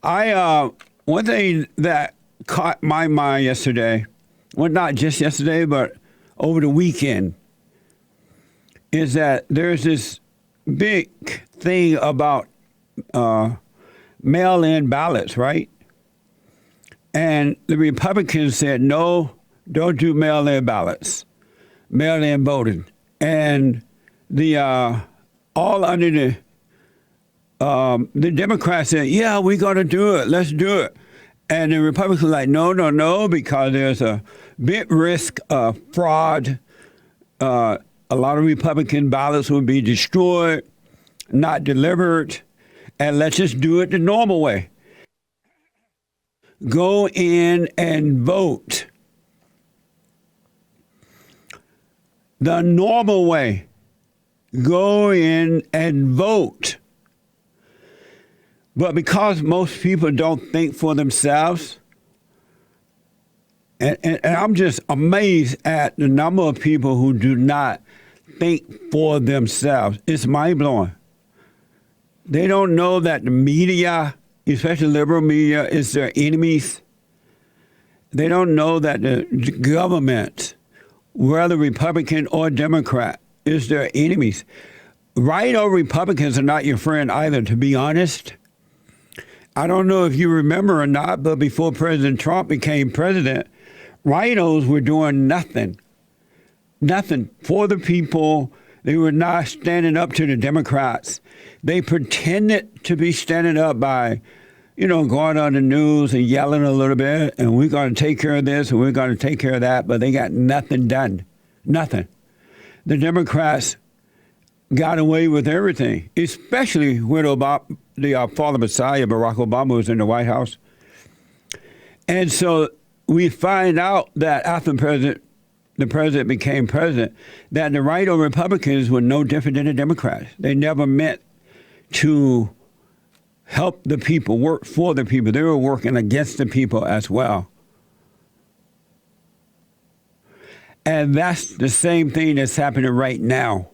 One thing that caught my mind yesterday, well, not just yesterday, but over the weekend, is that there's this big thing about mail-in ballots, right? And the Republicans said, no, don't do mail-in ballots, mail-in voting. And the all under the Democrats said, yeah, we're going to do it. Let's do it. And the Republicans were like, no, because there's a big risk of fraud. A lot of Republican ballots will be destroyed, not delivered, and let's just do it the normal way. Go in and vote. The normal way. Go in and vote. But because most people don't think for themselves, and I'm just amazed at the number of people who do not think for themselves. It's mind-blowing. They don't know that the media, especially liberal media, is their enemies. They don't know that the government, whether Republican or Democrat, is their enemies. Right or Republicans are not your friend either, to be honest. I don't know if you remember or not, but before President Trump became president, Rhinos were doing nothing for the people. They were not standing up to the Democrats. They pretended to be standing up by, going on the news and yelling a little bit, and we're going to take care of this and we're going to take care of that, but they got nothing done. Nothing. The Democrats got away with everything, especially when the father Messiah, Barack Obama, was in the White House. And so we find out that after the president became president, that the right or Republicans were no different than the Democrats. They never meant to help the people, work for the people. They were working against the people as well. And that's the same thing that's happening right now.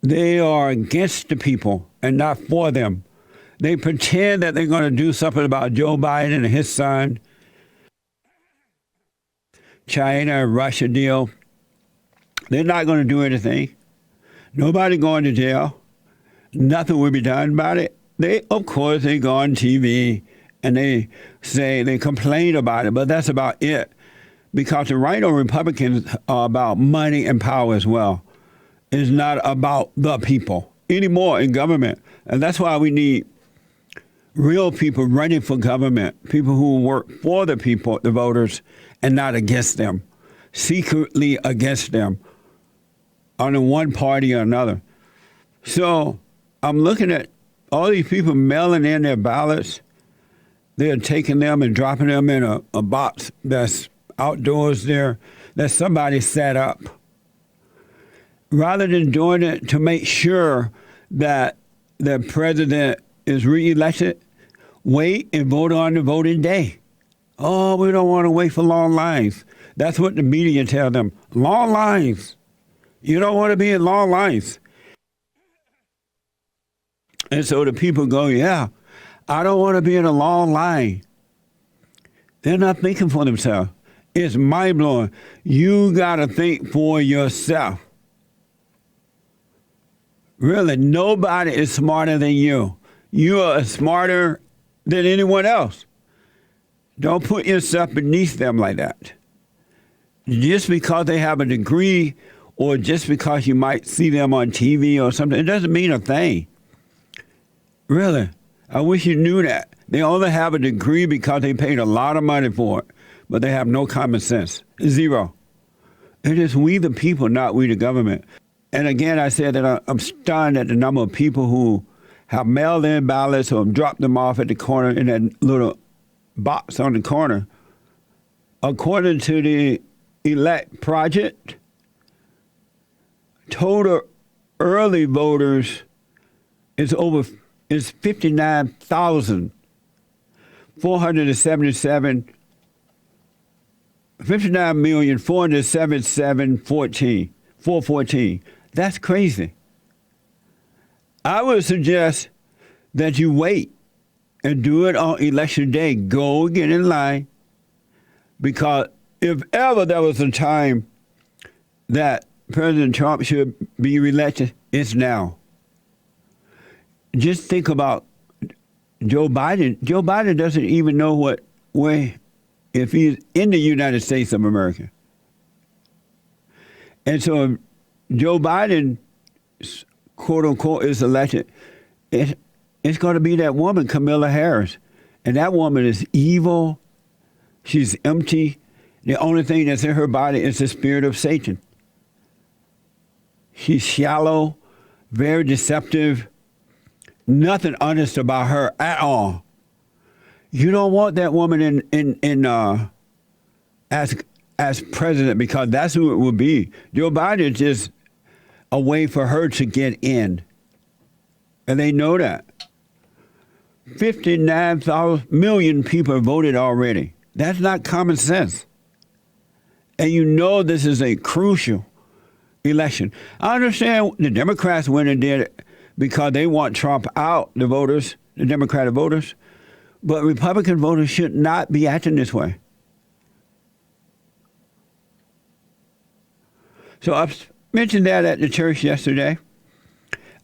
They are against the people and not for them. They pretend that they're going to do something about Joe Biden and his son, China and Russia deal. They're not going to do anything. Nobody going to jail. Nothing will be done about it. Of course, they go on TV and they complain about it, but that's about it. Because the right or Republicans are about money and power as well. It's not about the people anymore in government. And that's why we need real people running for government, people who work for the people, the voters, and not against them, secretly against them, on one party or another. So I'm looking at all these people mailing in their ballots. They're taking them and dropping them in a box that's outdoors there that somebody set up. Rather than doing it to make sure that the president is reelected, wait and vote on the voting day. Oh, we don't want to wait for long lines. That's what the media tell them. Long lines. You don't want to be in long lines. And so the people go, yeah, I don't want to be in a long line. They're not thinking for themselves. It's mind-blowing. You got to think for yourself. Really, nobody is smarter than you. You are smarter than anyone else. Don't put yourself beneath them like that. Just because they have a degree or just because you might see them on TV or something, it doesn't mean a thing. Really, I wish you knew that. They only have a degree because they paid a lot of money for it, but they have no common sense. Zero. It is we the people, not we the government. And again, I said that I'm stunned at the number of people who have mailed in ballots or dropped them off at the corner in that little box on the corner. According to the Elect Project, total early voters is 59,477. 59,477,414. That's crazy. I would suggest that you wait and do it on election day. Go get in line, because if ever there was a time that President Trump should be reelected, it's now. Just think about Joe Biden. Joe Biden doesn't even know if he's in the United States of America. And so if Joe Biden, quote unquote, is elected, it's going to be that woman, Kamala Harris. And that woman is evil. She's empty. The only thing that's in her body is the spirit of Satan. She's shallow, very deceptive, nothing honest about her at all. You don't want that woman as president, because that's who it will be. Joe Biden is just a way for her to get in. And they know that. 59 million people voted already. That's not common sense. And you know this is a crucial election. I understand the Democrats went and did it because they want Trump out, the voters, the Democratic voters. But Republican voters should not be acting this way. So I mentioned that at the church yesterday.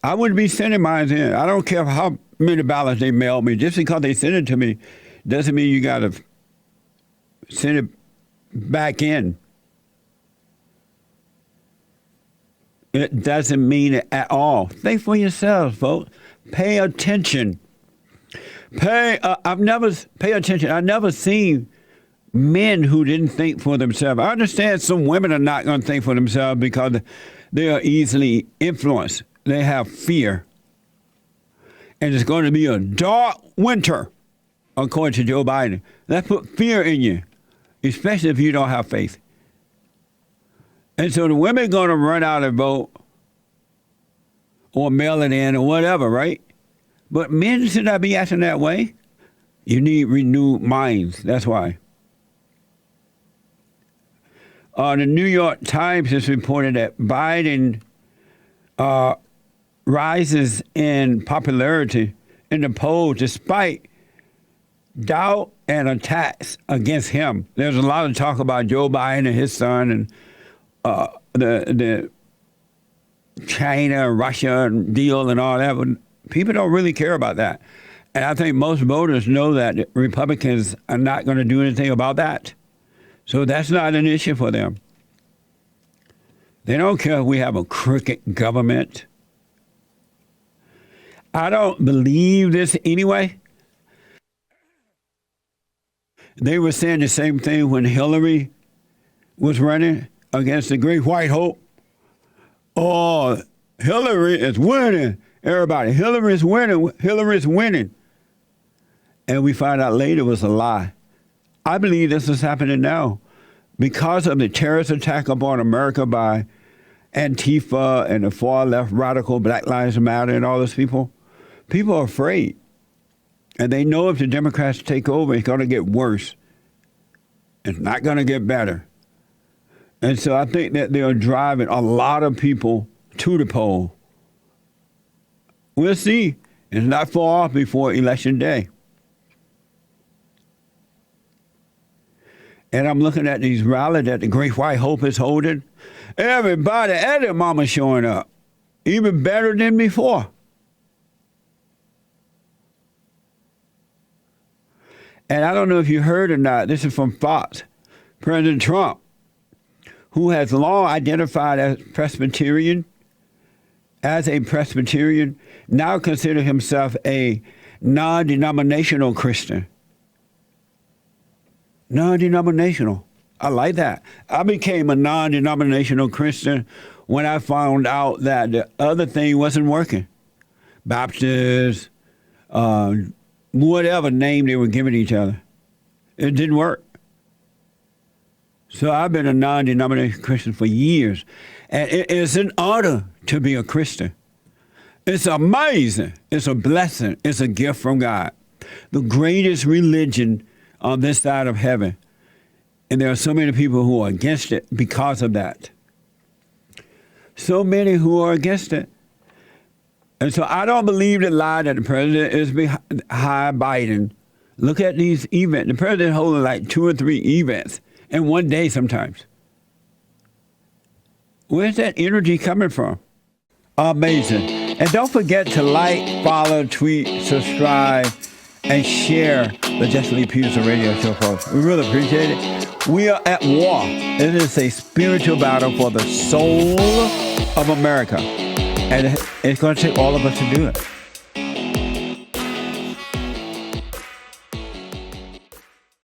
I wouldn't be sending mine in. I don't care how many ballots they mail me. Just because they send it to me doesn't mean you got to send it back in. It doesn't mean it at all. Think for yourselves, folks. Pay attention. Pay attention. I've never seen men who didn't think for themselves. I understand some women are not going to think for themselves because they are easily influenced. They have fear. And it's going to be a dark winter, according to Joe Biden. That put fear in you, especially if you don't have faith. And so the women are going to run out and vote or mail it in or whatever, right? But men should not be acting that way. You need renewed minds. That's why. The New York Times has reported that Biden rises in popularity in the polls despite doubt and attacks against him. There's a lot of talk about Joe Biden and his son and the China, Russia deal and all that, but people don't really care about that. And I think most voters know that Republicans are not going to do anything about that. So that's not an issue for them. They don't care if we have a crooked government. I don't believe this anyway. They were saying the same thing when Hillary was running against the Great White Hope. Oh, Hillary is winning. Everybody, Hillary is winning. Hillary is winning. And we find out later it was a lie. I believe this is happening now because of the terrorist attack upon America by Antifa and the far left radical Black Lives Matter and all those people. People are afraid. And they know if the Democrats take over, it's going to get worse. It's not going to get better. And so I think that they are driving a lot of people to the poll. We'll see. It's not far off before Election Day. And I'm looking at these rallies that the Great White Hope is holding. Everybody and their mama showing up, even better than before. And I don't know if you heard or not, this is from Fox. President Trump, who has long identified as a Presbyterian, now considers himself a non-denominational Christian. Non-denominational. I like that. I became a non-denominational Christian when I found out that the other thing wasn't working. Baptist, whatever name they were giving each other. It didn't work. So I've been a non-denominational Christian for years. And it is an honor to be a Christian. It's amazing. It's a blessing. It's a gift from God. The greatest religion on this side of heaven. And there are so many people who are against it because of that. So many who are against it. And so I don't believe the lie that the president is behind Biden. Look at these events. The president holding like 2 or 3 events in one day sometimes. Where's that energy coming from? Amazing. And don't forget to like, follow, tweet, subscribe, and share the Jesse Lee Peterson radio show, folks. We really appreciate it. We are at war. It is a spiritual battle for the soul of America. And it's going to take all of us to do it.